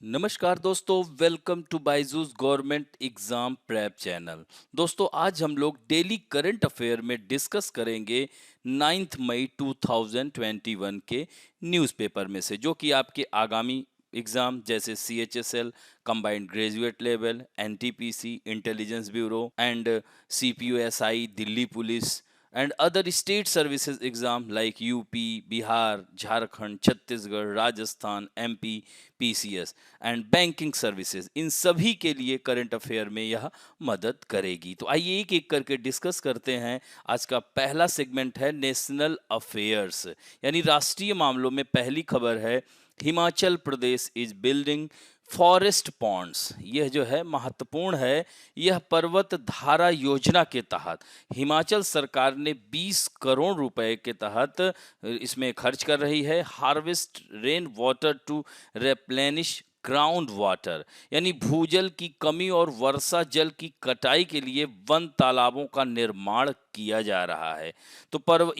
नमस्कार दोस्तों, welcome to Byju's government exam prep channel. दोस्तों, आज हम लोग डेली करंट अफेयर में डिस्कस करेंगे 9 मई 2021 के न्यूज़पेपर में से, जो कि आपके आगामी एग्जाम जैसे CHSL, combined graduate level, NTPC, intelligence bureau and CPUSI, Delhi police and other state services exam like UP, Bihar, Jharkhand, Chhattisgarh, Rajasthan, MP, PCS and banking services, इन सभी के लिए करंट अफेयर में यह मदद करेगी। तो आइए एक एक करके डिस्कस करते हैं। आज का पहला सेगमेंट है नेशनल अफेयर्स, यानी राष्ट्रीय मामलों में पहली खबर है, Himachal Pradesh is building forest Pond's. यह जो है महत्वपूर्ण है। यह पर्वत धारा योजना के तहत हिमाचल सरकार ने 20 करोड़ रुपए के तहत इसमें खर्च कर रही है। Harvest rain water to replenish ground water, यानी भूजल की कमी और वर्षा जल की कटाई के लिए वन तालाबों का निर्माण किया जा रहा है। तो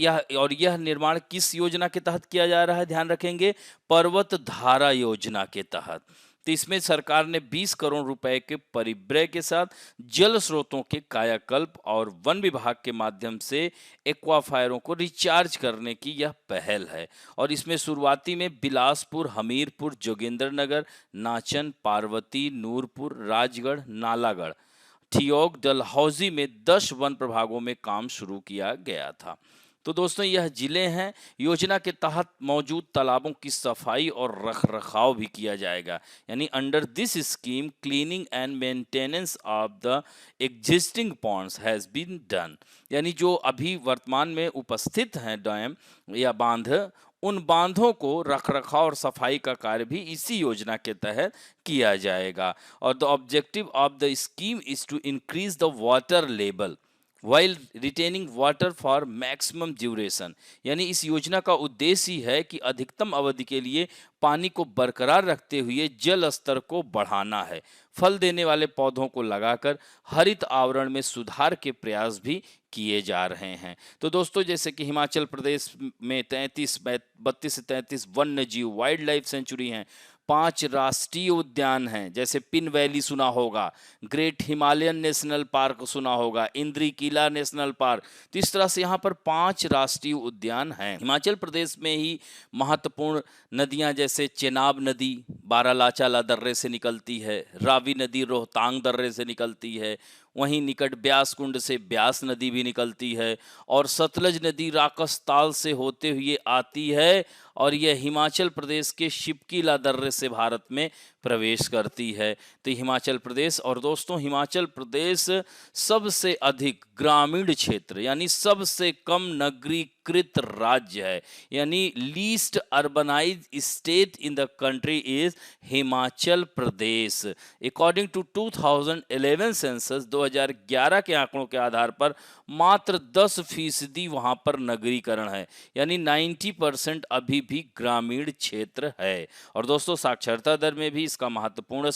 यह निर्माण किस योजना के तहत किया जा रहा है, ध्यान रखेंगे, पर्वत धारा योजना के तहत। तो इसमें सरकार ने 20 करोड़ रुपए के परिव्यय के साथ जल स्रोतों के कायाकल्प और वन विभाग के माध्यम से एक्वाफायरों को रिचार्ज करने की यह पहल है। और इसमें शुरुआती में बिलासपुर, हमीरपुर, जोगिंद्रनगर, नाचन, पार्वती, नूरपुर, राजगढ़, नालागढ़, ठियोग, डलहौजी में 10 वन प्रभागों में काम शुरू किया गया था। तो दोस्तों, यह जिले हैं। योजना के तहत मौजूद तालाबों की सफाई और रखरखाव भी किया जाएगा, यानी under this scheme cleaning and maintenance of the existing ponds has been done, यानी जो अभी वर्तमान में उपस्थित हैं डैम या बांध, उन बांधों को रखरखाव और सफाई का कार्य भी इसी योजना के तहत किया जाएगा। और the objective of the scheme is to increase the water level while retaining water for maximum duration, यानी इस योजना का उद्देश्य ही है कि अधिकतम अवधि के लिए पानी को बरकरार रखते हुए जल स्तर को बढ़ाना है। फल देने वाले पौधों को लगाकर हरित आवरण में सुधार के प्रयास भी किए जा रहे हैं। तो दोस्तों, जैसे कि हिमाचल प्रदेश में 32 से 33 वन्य जीव वाइल्ड लाइफ सेंचुरी हैं, 5 राष्ट्रीय उद्यान हैं, जैसे पिन वैली सुना होगा, ग्रेट हिमालयन नेशनल पार्क सुना होगा, इंद्री किला नेशनल पार्क। तो इस तरह से यहाँ पर 5 राष्ट्रीय उद्यान हैं। हिमाचल प्रदेश में ही महत्वपूर्ण नदियाँ जैसे चेनाब नदी बारालाचाला दर्रे से निकलती है, रावी नदी रोहतांग दर्रे से निकलती है, वहीं निकट ब्यास कुंड से ब्यास नदी भी निकलती है, और सतलज नदी राकसताल से होते हुए आती है, और यह हिमाचल प्रदेश के शिपकीला दर्रे से भारत में प्रवेश करती है। तो हिमाचल प्रदेश, और दोस्तों हिमाचल प्रदेश सबसे अधिक ग्रामीण क्षेत्र यानी सबसे कम नगरीकृत राज्य है, यानी least urbanise state in the country is Himachal Pradesh. According to 2011 census, 2011 के आंकड़ों के आधार पर मात्र 10% वहां पर नगरीकरण है, यानी 90% अभी भी ग्रामीण क्षेत्र है। और दोस्तों, साक्षरता दर में भी इसका महत्वपूर्ण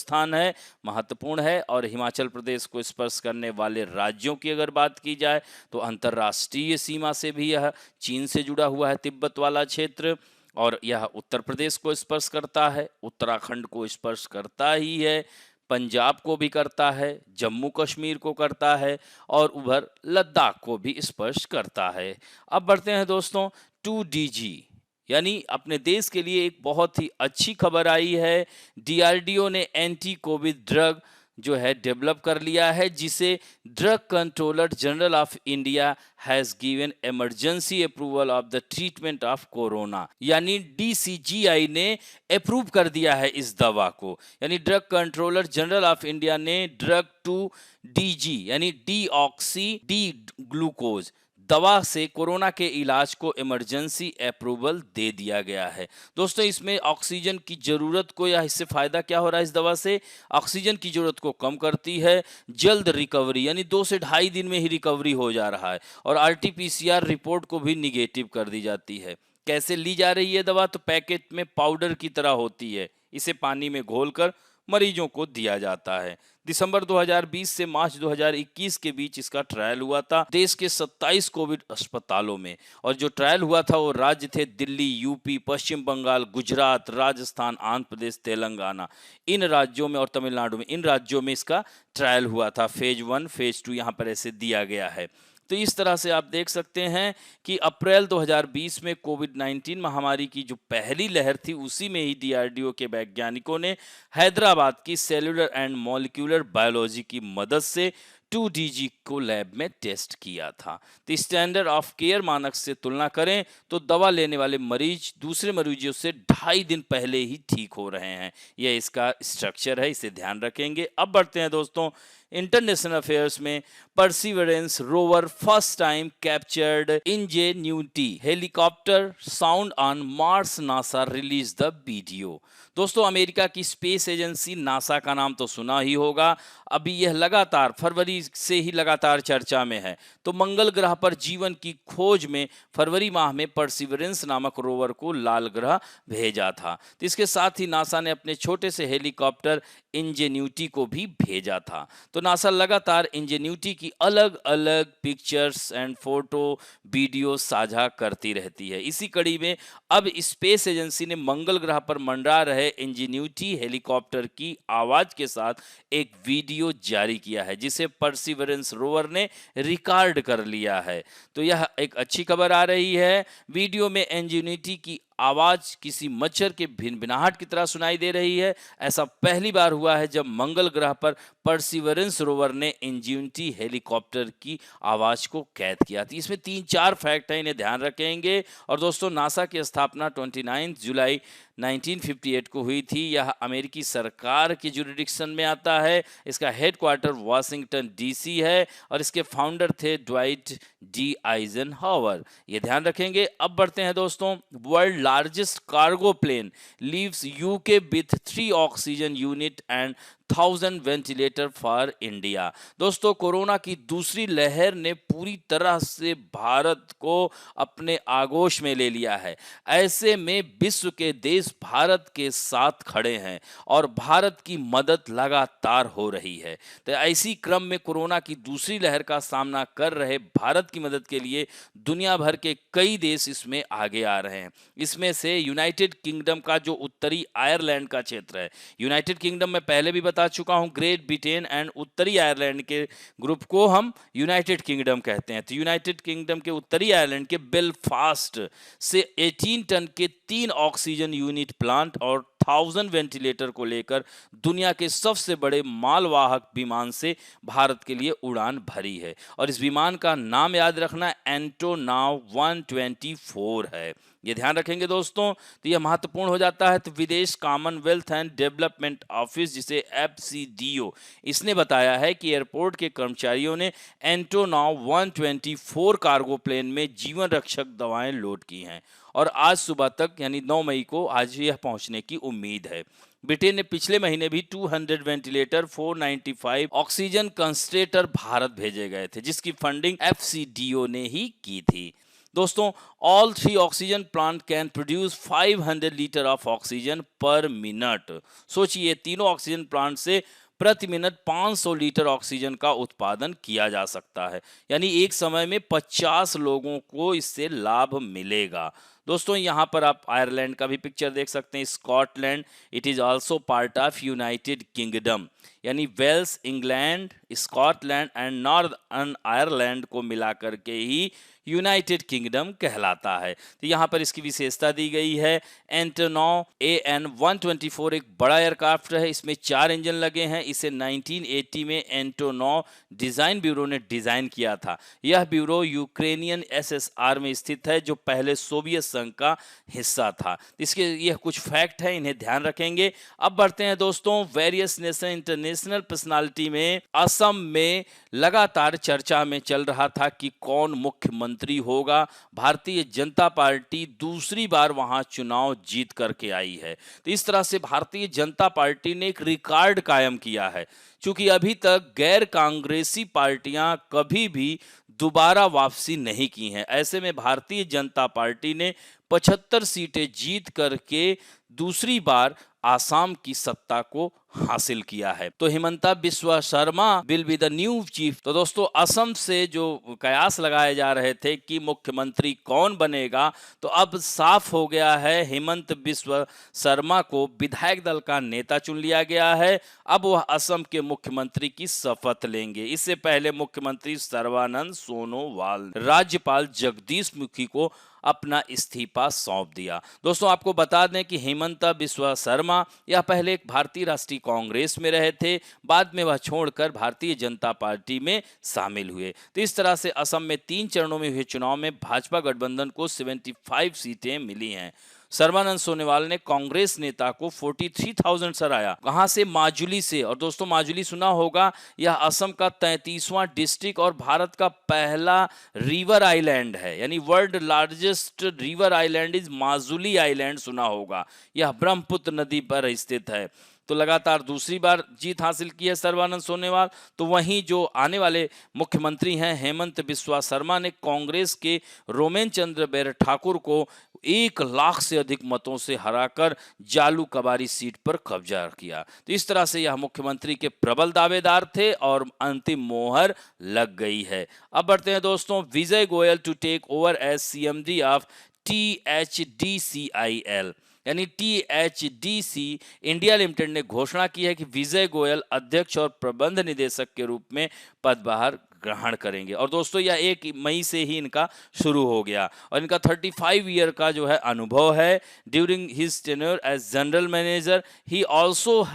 है। और हिमाचल प्रदेश को स्पर्श करने वाले राज्यों की अगर बात की जाए तो अंतर्राष्ट्रीय सीमा से भी यह चीन से जुड़ा हुआ है, तिब्बत वाला क्षेत्र, और यह उत्तर प्रदेश को स्पर्श करता है, उत्तराखंड को स्पर्श करता ही है, पंजाब को भी करता है, जम्मू कश्मीर को करता है, और उधर लद्दाख को भी स्पर्श करता है। अब बढ़ते हैं दोस्तों 2DG, यानी अपने देश के लिए एक बहुत ही अच्छी खबर आई है। DRDO ने एंटी कोविड ड्रग जो है डेवलप कर लिया है, जिसे drug controller general of India has given emergency approval of the treatment of corona, यानी DCGI ने अप्रूव कर दिया है इस दवा को। यानी drug controller general of India ने ड्रग 2DG यानी डीऑक्सी डी ग्लूकोज दवा से कोरोना के इलाज को इमरजेंसी अप्रूवल दे दिया गया है। दोस्तों, इसमें ऑक्सीजन की ज़रूरत को, या इससे फ़ायदा क्या हो रहा है, इस दवा से ऑक्सीजन की ज़रूरत को कम करती है, जल्द रिकवरी यानी 2 से ढाई दिन में ही रिकवरी हो जा रहा है, और RT-PCR रिपोर्ट को भी निगेटिव कर दी जाती है। कैसे ली जा रही है दवा, तो पैकेट में पाउडर की तरह होती है, इसे पानी में घोलकर मरीजों को दिया जाता है। दिसंबर 2020 से मार्च 2021 के बीच इसका ट्रायल हुआ था देश के 27 कोविड अस्पतालों में, और जो ट्रायल हुआ था वो राज्य थे दिल्ली, यूपी, पश्चिम बंगाल, गुजरात, राजस्थान, आंध्र प्रदेश, तेलंगाना, इन राज्यों में और तमिलनाडु में, इन राज्यों में इसका ट्रायल हुआ था। फेज 1, फेज 2 यहाँ पर ऐसे दिया गया है। तो इस तरह से आप देख सकते हैं कि अप्रैल 2020 में कोविड-19 महामारी की जो पहली लहर थी, उसी में ही डीआरडीओ के वैज्ञानिकों ने हैदराबाद की सेलुलर एंड मॉलिक्यूलर बायोलॉजी की मदद से 2DG को लैब में टेस्ट किया था। तो स्टैंडर्ड ऑफ केयर मानक से तुलना करें तो दवा लेने वाले मरीज दूसरे मरीजों से 2.5 दिन पहले ही ठीक हो रहे हैं। यह इसका स्ट्रक्चर है, इसे ध्यान रखेंगे। अब बढ़ते हैं दोस्तों इंटरनेशनल अफेयर्स में। Perseverance rover first time captured ingenuity helicopter sound on Mars, NASA release the video. दोस्तों अमेरिका की स्पेस एजेंसी नासा का नाम तो सुना ही होगा। अभी यह लगातार फरवरी से ही लगातार चर्चा में है। तो मंगल ग्रह पर जीवन की खोज में फरवरी माह में परसिवरेंस नामक रोवर को लाल ग्रह भेजा था। तो इसके साथ ही नासा ने अपने छोटे से हेलीकॉप्टर इंजेन्यूटी को भी भेजा था। तो नासा लगातार इंजेन्यूटी की अलग अलग पिक्चर्स एंड फोटो वीडियो साझा करती रहती है। इसी कड़ी में अब स्पेस एजेंसी ने मंगल ग्रह पर मंडरा रहे इंजेन्यूटी हेलीकॉप्टर की आवाज के साथ एक वीडियो जारी किया है, जिसे परसिवरेंस रोवर ने रिकॉर्ड कर लिया है। तो यह एक अच्छी खबर आ रही है। वीडियो में इंजेन्यूटी की आवाज किसी मच्छर के भिनभिनाहट की तरह सुनाई दे रही है। ऐसा पहली बार हुआ है जब मंगल ग्रह पर परसिवरेंस रोवर ने इंजेन्यूटी हेलीकॉप्टर की आवाज को कैद किया था। इसमें 3-4 फैक्ट हैं, इन्हें ध्यान रखेंगे। और दोस्तों नासा की स्थापना 29 जुलाई 1958 को हुई थी। यह अमेरिकी सरकार के जुरिडिक्शन में आता है। इसका हेडक्वार्टर वाशिंगटन डीसी है और इसके फाउंडर थे ड्वाइट डी आइजनहावर। ये ध्यान रखेंगे। अब बढ़ते हैं दोस्तों। World largest cargo plane leaves UK with 3 oxygen unit and 1000 ventilator for India. दोस्तों कोरोना की दूसरी लहर ने पूरी तरह से भारत को अपने आगोश में ले लिया है। ऐसे में विश्व के देश भारत के साथ खड़े हैं और भारत की मदद लगातार हो रही है। तो ऐसी क्रम में कोरोना की दूसरी लहर का सामना कर रहे भारत की मदद के लिए दुनिया भर के कई देश इसमें आगे आ रहे हैं। इसमें से यूनाइटेड किंगडम का जो उत्तरी आयरलैंड का क्षेत्र है, यूनाइटेड किंगडम में पहले भी बता चुका हूं, ग्रेट ब्रिटेन एंड उत्तरी आयरलैंड के ग्रुप को हम यूनाइटेड किंगडम कहते हैं। तो यूनाइटेड किंगडम के उत्तरी आयरलैंड के बेलफास्ट से 18 टन के 3 ऑक्सीजन यूनिट प्लांट और 1000 वेंटिलेटर को लेकर दुनिया के सबसे बड़े मालवाहक विमान से भारत के लिए उड़ान भरी है। और इस विमान का नाम याद रखना एंटोनॉव 124 है। ये ध्यान रखेंगे दोस्तों। तो यह महत्वपूर्ण हो जाता है। तो विदेश कॉमनवेल्थ एंड डेवलपमेंट ऑफिस, जिसे FCDO, इसने बताया है कि एयरपोर्ट के कर्मचारियों ने एंटोनॉव 124 कार्गो प्लेन में जीवन रक्षक दवाएं लोड की हैं और आज सुबह तक यानी 9 मई को आज यह पहुंचने की उम्मीद है। ब्रिटेन ने पिछले महीने भी 200 वेंटिलेटर, 495 ऑक्सीजन कंसंट्रेटर भारत भेजे गए थे, जिसकी फंडिंग FCDO ने ही की थी। दोस्तों all 3 oxygen plant can produce 500 litre of oxygen पर मिनट। सोचिए तीनों ऑक्सीजन प्लांट से प्रति मिनट 500 लीटर ऑक्सीजन का उत्पादन किया जा सकता है, यानी एक समय में 50 लोगों को इससे लाभ मिलेगा। दोस्तों यहाँ पर आप आयरलैंड का भी पिक्चर देख सकते हैं, Scotland. It is also part of United Kingdom, यानी Wales, England, Scotland and northern Ireland को मिलाकर के ही यूनाइटेड किंगडम कहलाता है। तो यहाँ पर इसकी विशेषता दी गई है। एंटोनॉव AN 124 एक बड़ा एयरक्राफ्ट है। इसमें 4 इंजन लगे हैं। इसे 1980 में एंटोनॉव डिजाइन ब्यूरो ने डिजाइन किया था। यह ब्यूरो यूक्रेनियन SSR में स्थित है, जो पहले सोवियत संघ का हिस्सा था। इसके यह कुछ फैक्ट है, इन्हें ध्यान रखेंगे। अब बढ़ते हैं दोस्तों वेरियस नेशन इंटरनेशनल पर्सनालिटी में। असम में लगातार चर्चा में चल रहा था कि कौन मुख्यमंत्री होगा। भारतीय जनता पार्टी दूसरी बार वहां चुनाव जीत करके आई है। तो इस तरह से भारतीय जनता पार्टी ने एक रिकॉर्ड कायम किया है, क्योंकि अभी तक गैर कांग्रेसी पार्टियां कभी भी दोबारा वापसी नहीं की हैं। ऐसे में भारतीय जनता पार्टी ने 75 सीटें जीत करके दूसरी बार आसाम की सत्ता को हासिल किया है। तो Himanta Biswa Sharma will be the new chief. तो दोस्तों असम से जो कयास लगाए जा रहे थे कि मुख्यमंत्री कौन बनेगा, तो अब साफ हो गया है, हिमंत बिस्वा शर्मा को विधायक दल का नेता चुन लिया गया है। अब वह असम के मुख्यमंत्री की शपथ लेंगे। इससे पहले मुख्यमंत्री सर्बानंद सोनोवाल राज्यपाल जगदीश मुखी को अपना इस्तीफा सौंप दिया। दोस्तों आपको बता दें कि हिमंता बिस्वा शर्मा यह पहले एक भारतीय राष्ट्रीय कांग्रेस में रहे थे, बाद में वह छोड़कर भारतीय जनता पार्टी में शामिल हुए। तो इस तरह से असम में 3 चरणों में हुए चुनाव में भाजपा गठबंधन को 75 सीटें मिली हैं। सर्बानंद सोनोवाल ने कांग्रेस नेता को 43,000 सराया। कहां से? माजुली से। और दोस्तों माजुली सुना होगा, यह असम का 33वां डिस्ट्रिक्ट और भारत का पहला रिवर आइलैंड है, यानी world largest river island is Majuli island सुना होगा। यह ब्रह्मपुत्र नदी पर स्थित है। तो लगातार दूसरी बार जीत हासिल की है सर्बानंद सोनोवाल। तो वहीं जो आने वाले मुख्यमंत्री हैं हेमंत बिस्वा शर्मा ने कांग्रेस के रोमेन चंद्र बैर ठाकुर को 1 लाख से अधिक मतों से हराकर जालू कबारी सीट पर कब्जा किया। तो इस तरह से यह मुख्यमंत्री के प्रबल दावेदार थे और अंतिम मोहर लग गई है। अब बढ़ते हैं दोस्तों, Vijay Goyal to take over as CMD of THDCIL, यानी THDC इंडिया लिमिटेड ने घोषणा की है कि विजय गोयल अध्यक्ष और प्रबंध निदेशक के रूप में पदभार ग्रहण करेंगे। और दोस्तों यह 1 मई से ही इनका शुरू हो गया और इनका 35 ईयर का जो है अनुभव है। During his tenure as general manager he also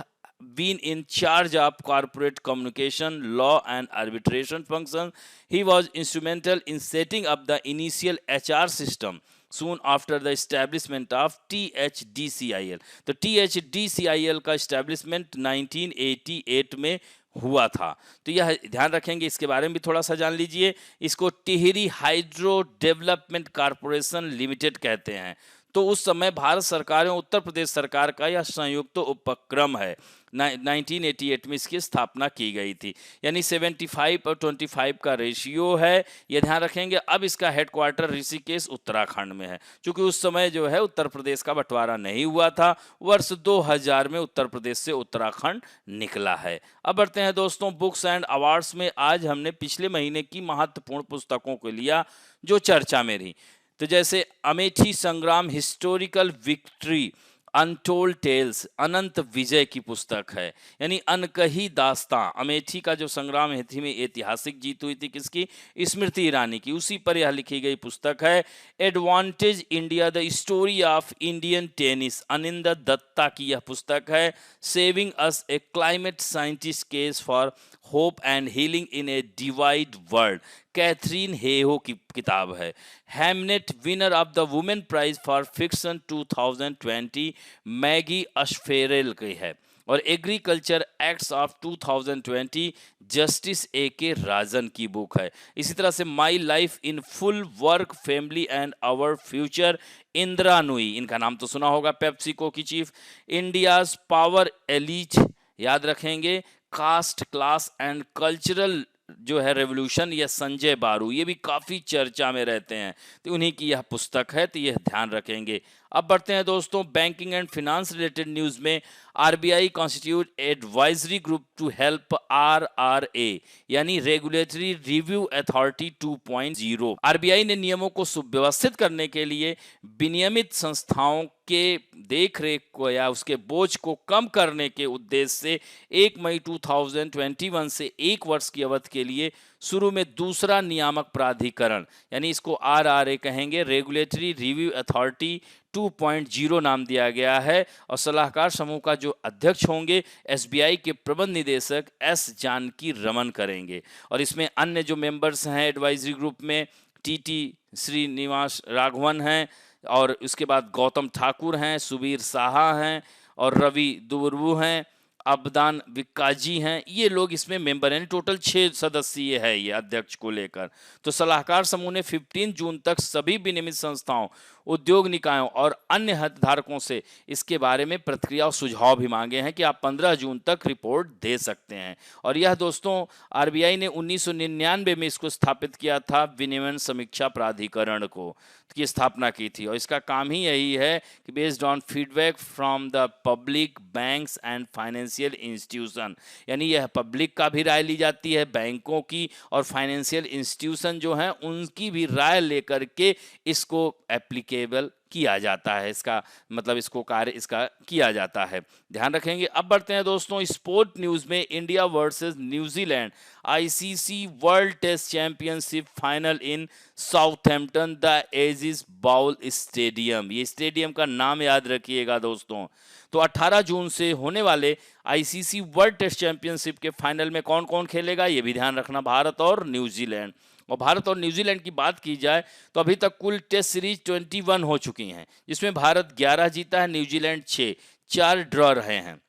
been in charge of corporate communication, law and arbitration functions. He was instrumental in setting up the initial HR system soon after the establishment of THDCIL. तो THDCIL का establishment 1988 में हुआ था। तो यह ध्यान रखेंगे, इसके बारे में भी थोड़ा सा जान लीजिए। इसको Tehri hydro development corporation limited कहते हैं। तो उस समय भारत सरकार और उत्तर प्रदेश सरकार का यह संयुक्त उपक्रम है। 1988 में इसकी स्थापना की गई थी, यानी 75 और 25 का रेशियो है, ये ध्यान रखेंगे। अब इसका हेडक्वार्टर ऋषिकेश उत्तराखंड में है, क्योंकि उस समय जो है उत्तर प्रदेश का बंटवारा नहीं हुआ था। वर्ष 2000 में उत्तर प्रदेश से उत्तराखंड निकला है। अब बढ़ते हैं दोस्तों बुक्स एंड अवार्ड्स में। आज हमने पिछले महीने की महत्वपूर्ण पुस्तकों को लिया जो चर्चा में रही। तो जैसे अमेठी संग्राम हिस्टोरिकल विक्ट्री अनटोल्ड टेल्स, अनंत विजय की पुस्तक है, यानी अनकही दास्तां। अमेठी का जो संग्राम अमेठी में ऐतिहासिक जीत हुई थी किसकी? स्मृति ईरानी की, उसी पर यह लिखी गई पुस्तक है। Advantage India the story of Indian tennis, Aninda Dutta की यह पुस्तक है। Saving us a climate scientist case for hope and healing in a divide world, Katharine Hayhoe की किताब है। Hamnet winner of the women prize for fiction 2020 Maggie O'Farrell की है। और agriculture acts of 2020 justice AK Rajan की book है। इसी तरह से my life in full work family and our future Indira नुई, इनका नाम तो सुना होगा, पेप्सिको की चीफ। इंडियाज पावर एलीट, याद रखेंगे। कास्ट क्लास एंड कल्चरल जो है रेवोल्यूशन, यह संजय बारू, ये भी काफ़ी चर्चा में रहते हैं, तो उन्हीं की यह पुस्तक है, तो यह ध्यान रखेंगे। अब बढ़ते हैं दोस्तों banking and finance related news में। RBI constitute advisory group to help RRA, यानी रेगुलेटरी रिव्यू अथॉरिटी 2.0। RBI ने नियमों को सुव्यवस्थित करने के लिए विनियमित संस्थाओं के देखरेख को या उसके बोझ को कम करने के उद्देश्य से 1 मई 2021 से 1 वर्ष की अवधि के लिए शुरू में दूसरा नियामक प्राधिकरण, यानी इसको RRA कहेंगे, रेगुलेटरी रिव्यू अथॉरिटी 2.0 नाम दिया गया है। और सलाहकार समूह का जो अध्यक्ष होंगे SBI के प्रबंध निदेशक S जानकी रमन करेंगे। और इसमें अन्य जो मेंबर्स हैं एडवाइजरी ग्रुप में TT श्रीनिवास राघवन हैं, और उसके बाद गौतम ठाकुर हैं, सुबीर साहा हैं और रवि दुबरबू हैं। अबदान विक्काजी हैं, ये लोग इसमें मेंबर हैं। टोटल 6 सदस्यीय है ये अध्यक्ष को लेकर। तो सलाहकार समूह ने 15 जून तक सभी विनियमित संस्थाओं, उद्योग निकायों और अन्य हितधारकों से इसके बारे में प्रतिक्रिया और सुझाव भी मांगे हैं कि आप 15 जून तक रिपोर्ट दे सकते हैं। और यह दोस्तों आरबीआई ने 1999 में इसको स्थापित किया था, विनियमन समीक्षा प्राधिकरण को की स्थापना की थी। और इसका काम ही यही है कि based on feedback from the public, banks and financial institution, यानी यह पब्लिक का भी राय ली जाती है, बैंकों की और फाइनेंशियल इंस्टीट्यूशन जो हैं उनकी भी राय लेकर के इसको एप्लीकेबल किया जाता है। इसका मतलब इसको कार्य इसका किया जाता है, ध्यान रखेंगे। अब बढ़ते हैं दोस्तों स्पोर्ट न्यूज़ में। India versus New Zealand ICC world test championship final in Southampton the Ageas Bowl stadium. ये स्टेडियम का नाम याद रखिएगा दोस्तों। तो 18 जून से होने वाले आईसीसी वर्ल्ड टेस्ट चैंपियनशिप के फाइनल में कौन कौन खेलेगा ये भी ध्यान रखना, भारत और न्यूजीलैंड। और भारत और न्यूजीलैंड की बात की जाए तो अभी तक कुल टेस्ट सीरीज 21 हो चुकी हैं, जिसमें भारत 11 जीता है, न्यूजीलैंड 6, 4 ड्रॉ रहे हैं।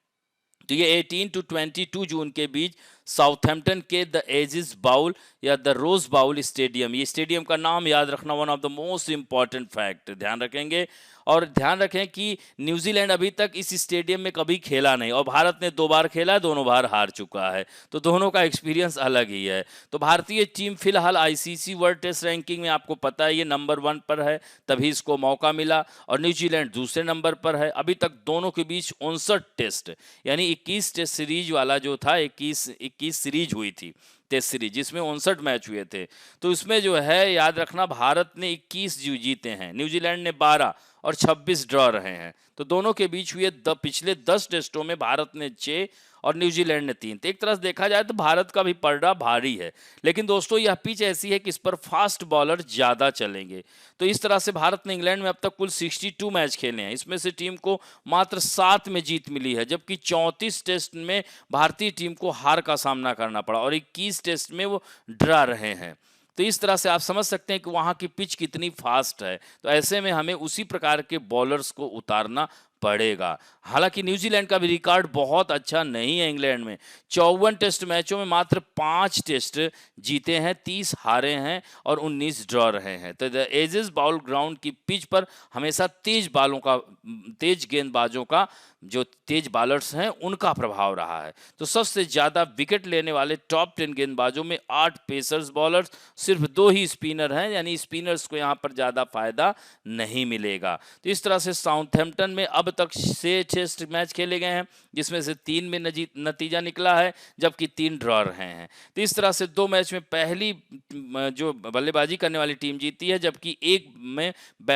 तो ये 18 to 22 जून के बीच साउथहैम्पटन के द एजिस बाउल या द रोज बाउल स्टेडियम, ये स्टेडियम का नाम याद रखना one of the most important fact, ध्यान रखेंगे। और ध्यान रखें कि न्यूजीलैंड अभी तक इस स्टेडियम में कभी खेला नहीं और भारत ने 2 बार खेला, दोनों बार हार चुका है। तो दोनों का एक्सपीरियंस अलग ही है। तो भारतीय टीम फिलहाल आईसीसी वर्ल्ड टेस्ट रैंकिंग में आपको पता है ये नंबर 1 पर है, तभी इसको मौका मिला। और न्यूजीलैंड दूसरे नंबर पर है। अभी तक दोनों के बीच 59 टेस्ट यानी 21 टेस्ट सीरीज वाला जो था 21 सीरीज हुई थी टेस्ट सीरीज, जिसमें 59 मैच हुए थे। तो इसमें जो है याद रखना भारत ने 21 जीते हैं, न्यूजीलैंड ने 12 और 26 ड्रॉ रहे हैं। तो दोनों के बीच हुए पिछले 10 टेस्टों में भारत ने 6 और न्यूजीलैंड ने 3। तो एक तरह से देखा जाए तो भारत का भी पलड़ा भारी है, लेकिन दोस्तों यह पिच ऐसी है कि इस पर फास्ट बॉलर ज़्यादा चलेंगे। तो इस तरह से भारत ने इंग्लैंड में अब तक कुल 62 मैच खेले हैं, इसमें से टीम को मात्र 7 में जीत मिली है, जबकि 34 टेस्ट में भारतीय टीम को हार का सामना करना पड़ा और 21 टेस्ट में वो ड्रा रहे हैं। तो इस तरह से आप समझ सकते हैं कि वहाँ की पिच कितनी फास्ट है। तो ऐसे में हमें उसी प्रकार के बॉलर्स को उतारना पड़ेगा। हालांकि न्यूजीलैंड का भी रिकॉर्ड बहुत अच्छा नहीं है। इंग्लैंड में 54 टेस्ट मैचों में मात्र 5 टेस्ट जीते हैं, 30 हारे हैं और 19 ड्रॉ रहे हैं। तो द एजिस बाउल ग्राउंड की पिच पर हमेशा तेज गेंदबाजों का, जो तेज बॉलर्स हैं उनका प्रभाव रहा है। तो सबसे ज़्यादा विकेट लेने वाले टॉप 10 गेंदबाजों में 8 पेसर्स बॉलर्स, सिर्फ 2 ही स्पिनर हैं, यानी स्पिनर्स को यहाँ पर ज़्यादा फायदा नहीं मिलेगा। तो इस तरह से साउथहैम्पटन में अब तक 6 टेस्ट मैच खेले गए हैं, जिसमें से 3 में नतीजा निकला है, जबकि 3 ड्रॉ रहे हैं। तो इस तरह से 2 मैच में पहली जो बल्लेबाजी करने वाली टीम जीती है, जबकि एक में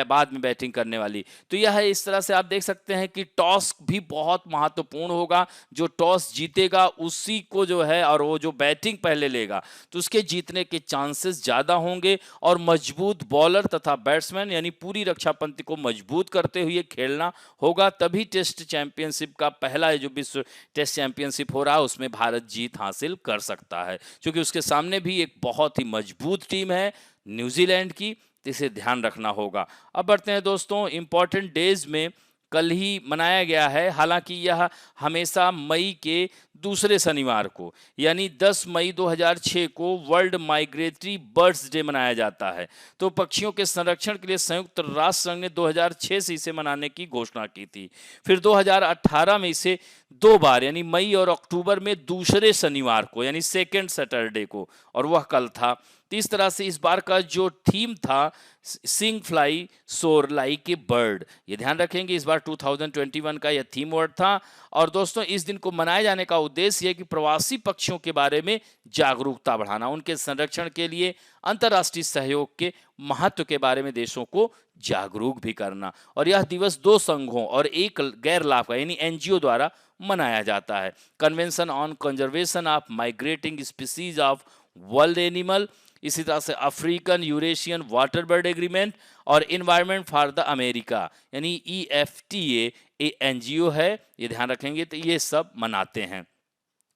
बाद में बैटिंग करने वाली। तो यह है, इस तरह से आप देख सकते हैं कि टॉस भी बहुत महत्वपूर्ण होगा। जो टॉस जीतेगा उसी को जो है, और वो जो बैटिंग पहले लेगा तो उसके जीतने के चांसेस ज़्यादा होंगे। और मजबूत बॉलर तथा बैट्समैन यानी पूरी रक्षा पंक्ति को मजबूत करते हुए खेलना होगा, तभी टेस्ट चैंपियनशिप का पहला जो विश्व टेस्ट चैंपियनशिप हो रहा है उसमें भारत जीत हासिल कर सकता है, क्योंकि उसके सामने भी एक बहुत ही मजबूत टीम है न्यूजीलैंड की। इसे ध्यान रखना होगा। अब बढ़ते हैं दोस्तों इंपॉर्टेंट डेज में। कल ही मनाया गया है, हालांकि यह हमेशा मई के दूसरे शनिवार को यानी 10 मई 2006 को वर्ल्ड माइग्रेटरी बर्ड्स डे मनाया जाता है। तो पक्षियों के संरक्षण के लिए संयुक्त राष्ट्र संघ ने 2006 से इसे मनाने की घोषणा की थी। फिर 2018 में इसे 2 बार यानी मई और अक्टूबर में दूसरे शनिवार को यानी सेकेंड सैटरडे को, और वह कल था। तो इस तरह से इस बार का जो थीम था सिंग फ्लाई सोर लाइक ए बर्ड, ये ध्यान रखेंगे इस बार 2021 का यह थीम वर्ड था। और दोस्तों इस दिन को मनाए जाने का उद्देश्य है कि प्रवासी पक्षियों के बारे में जागरूकता बढ़ाना, उनके संरक्षण के लिए अंतर्राष्ट्रीय सहयोग के महत्व के बारे में देशों को जागरूक भी करना। और यह दिवस 2 संघों और एक गैर लाभकारी यानी एनजीओ द्वारा मनाया जाता है। Convention on conservation of migrating species of world animal, इसी तरह से African Eurasian water bird agreement और इन्वायरमेंट फॉर द अमेरिका यानी EFTA एनजीओ है, ये ध्यान रखेंगे। तो ये सब मनाते हैं।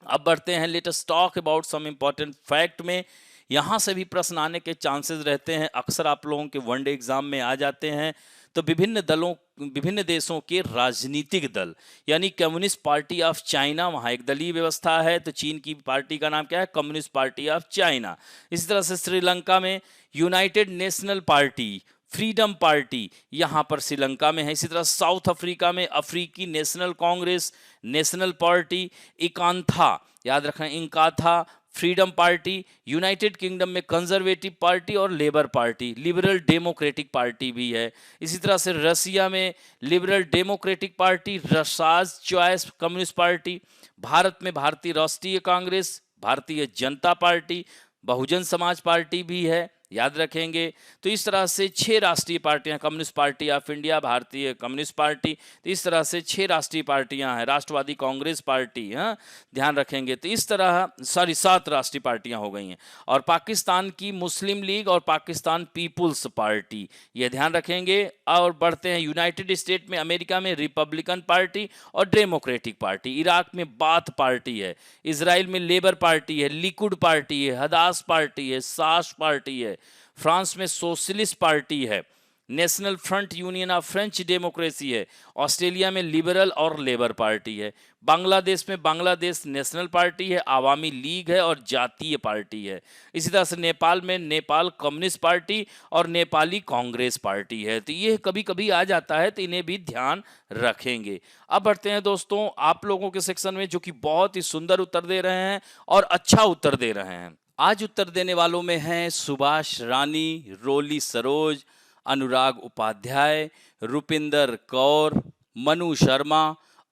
अब बढ़ते हैं let us talk about some important fact में। यहाँ से भी प्रश्न आने के चांसेस रहते हैं, अक्सर आप लोगों के वनडे एग्जाम में आ जाते हैं। तो विभिन्न देशों के राजनीतिक दल, यानी कम्युनिस्ट पार्टी ऑफ चाइना, वहाँ एक दलीय व्यवस्था है, तो चीन की पार्टी का नाम क्या है? Communist party of China. इसी तरह से श्रीलंका में United national party, freedom party यहाँ पर श्रीलंका में है। इसी तरह साउथ अफ्रीका में अफ्रीकी नेशनल कांग्रेस, नेशनल पार्टी, इकांथा, याद रखना इंकाथा, फ्रीडम पार्टी। यूनाइटेड किंगडम में कंजर्वेटिव पार्टी और labour party, liberal democratic party भी है। इसी तरह से रसिया में liberal democratic party, रसाज choice communist party. Bharat में भारतीय राष्ट्रीय कांग्रेस, भारतीय जनता पार्टी, बहुजन समाज पार्टी भी है, याद रखेंगे। तो इस तरह से 6 राष्ट्रीय पार्टियां, कम्युनिस्ट पार्टी ऑफ इंडिया, भारतीय कम्युनिस्ट पार्टी, तो इस तरह से 6 राष्ट्रीय पार्टियां हैं। राष्ट्रवादी कांग्रेस पार्टी, हाँ ध्यान रखेंगे। तो इस तरह 7 राष्ट्रीय पार्टियां हो गई हैं। और पाकिस्तान की मुस्लिम लीग और पाकिस्तान पीपुल्स पार्टी, ये ध्यान रखेंगे। और बढ़ते हैं यूनाइटेड स्टेट में, अमेरिका में रिपब्लिकन पार्टी और डेमोक्रेटिक पार्टी। इराक में बाथ पार्टी है। इसराइल में लेबर पार्टी है, लिकुड पार्टी है, हदास पार्टी है, साश पार्टी है। फ्रांस में सोशलिस्ट पार्टी है, national front union of French democracy है। ऑस्ट्रेलिया में लिबरल और लेबर पार्टी है। बांग्लादेश में बांग्लादेश नेशनल पार्टी है, आवामी लीग है और जातीय पार्टी है। इसी तरह से नेपाल में नेपाल कम्युनिस्ट पार्टी और नेपाली कांग्रेस पार्टी है। तो ये कभी कभी आ जाता है, तो इन्हें भी ध्यान रखेंगे। अब बढ़ते हैं दोस्तों आप लोगों के सेक्शन में, जो कि बहुत ही सुंदर उत्तर दे रहे हैं और अच्छा उत्तर दे रहे हैं। आज उत्तर देने वालों में हैं सुभाष रानी, रोली सरोज, अनुराग उपाध्याय, रुपिंदर कौर, मनु शर्मा,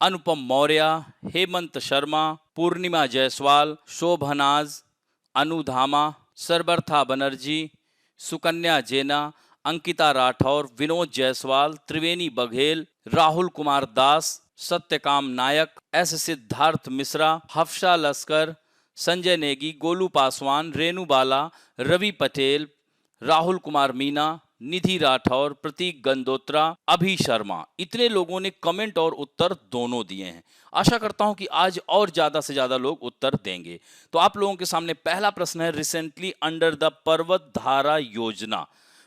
अनुपम मौर्य, हेमंत शर्मा, पूर्णिमा जायसवाल, शोभनाज, अनुधामा, सरबर्था बनर्जी, सुकन्या जेना, अंकिता राठौर, विनोद जायसवाल, त्रिवेणी बघेल, राहुल कुमार दास, सत्यकाम नायक, एस सिद्धार्थ मिश्रा, हफ्सा लस्कर, संजय नेगी, गोलू पासवान, रेणु बाला, रवि पटेल, राहुल कुमार मीना, निधि राठौर, प्रतीक गंदोत्रा, अभी शर्मा, इतने लोगों ने कमेंट और उत्तर दोनों दिए हैं। आशा करता हूं कि आज और ज्यादा से ज्यादा लोग उत्तर देंगे। तो आप लोगों के सामने पहला प्रश्न है, recently under the Parvat Dhara Yojana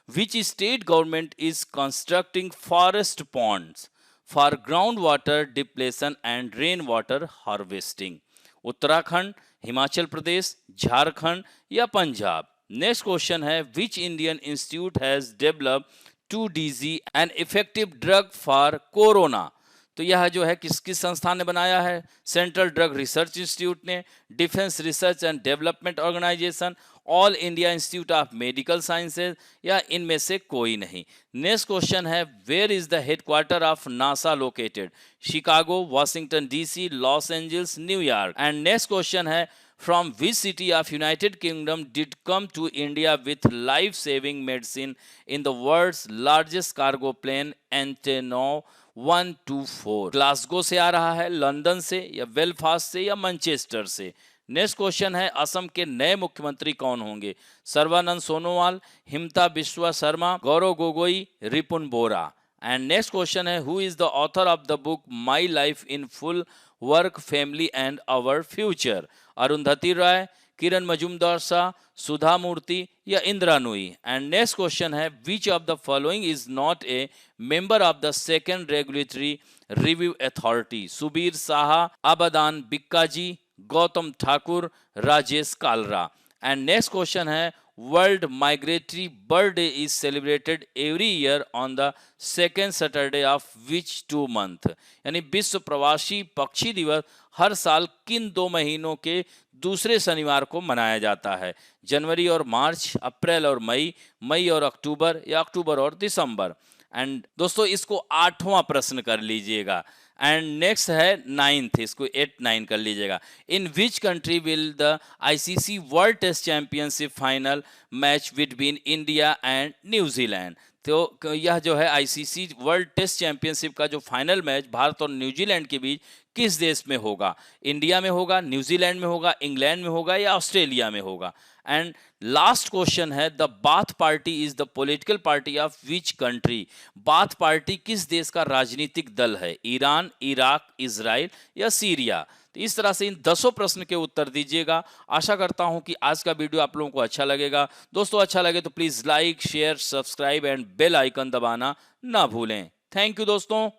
which state government is constructing forest ponds for ground water depletion and rain water harvesting? Uttarakhand, Himachal Pradesh, Jharkhand या पंजाब? नेक्स्ट क्वेश्चन है, which Indian institute has developed 2DG an effective drug for corona? तो यह जो है किस संस्थान ने बनाया है? सेंट्रल ड्रग रिसर्च इंस्टीट्यूट ने, defence research and development organisation, all India institute of medical sciences, या इनमें से कोई नहीं। नेक्स्ट क्वेश्चन है, where is the headquarter of NASA located? Chicago, Washington DC, Los Angeles, New York? And next question है, from which city of United Kingdom did come to India with life-saving medicine in the world's largest cargo plane Antonov 124? Glasgow से आ रहा है, London से, या Belfast से, या Manchester से? Next question है, असम के नए मुख्यमंत्री कौन होंगे? Sarbananda Sonowal, Himanta Biswa Sarma, Gaurav Gogoi, Ripun Bora? And next question है, who is the author of the book my life in full work family and our future? Arundhati Roy, Kiran Mazumdar Shaw, Sudha Murthy, या Indira Nooyi? And next question है, which of the following is not a member of the second regulatory review authority? Subir Saha, Abadan Bikkaji, Gautam Thakur, Rajesh Kalra? And next question है, world migratory bird day is celebrated every year on the second Saturday of which 2 month? यानी विश्व प्रवासी पक्षी दिवस हर साल किन 2 महीनों के दूसरे शनिवार को मनाया जाता है? जनवरी और मार्च, अप्रैल और मई, मई और अक्टूबर, या अक्टूबर और दिसंबर? एंड दोस्तों इसको 8वां प्रश्न कर लीजिएगा। एंड नेक्स्ट है 9th, इसको 8 9 कर लीजिएगा। In which country will the ICC world test championship final match between India and New Zealand? तो यह जो है ICC वर्ल्ड टेस्ट चैंपियनशिप का जो फाइनल मैच भारत और न्यूजीलैंड के बीच किस देश में होगा? इंडिया में होगा, न्यूजीलैंड में होगा, इंग्लैंड में होगा, या ऑस्ट्रेलिया में होगा? एंड लास्ट क्वेश्चन है, the bath party is the political party of which country? Bath party किस देश का राजनीतिक दल है? ईरान, इराक, इजराइल, या सीरिया? तो इस तरह से इन 10 प्रश्न के उत्तर दीजिएगा। आशा करता हूं कि आज का वीडियो आप लोगों को अच्छा लगेगा। दोस्तों अच्छा लगे तो please like, share, subscribe and bell icon दबाना ना भूलें। थैंक यू दोस्तों।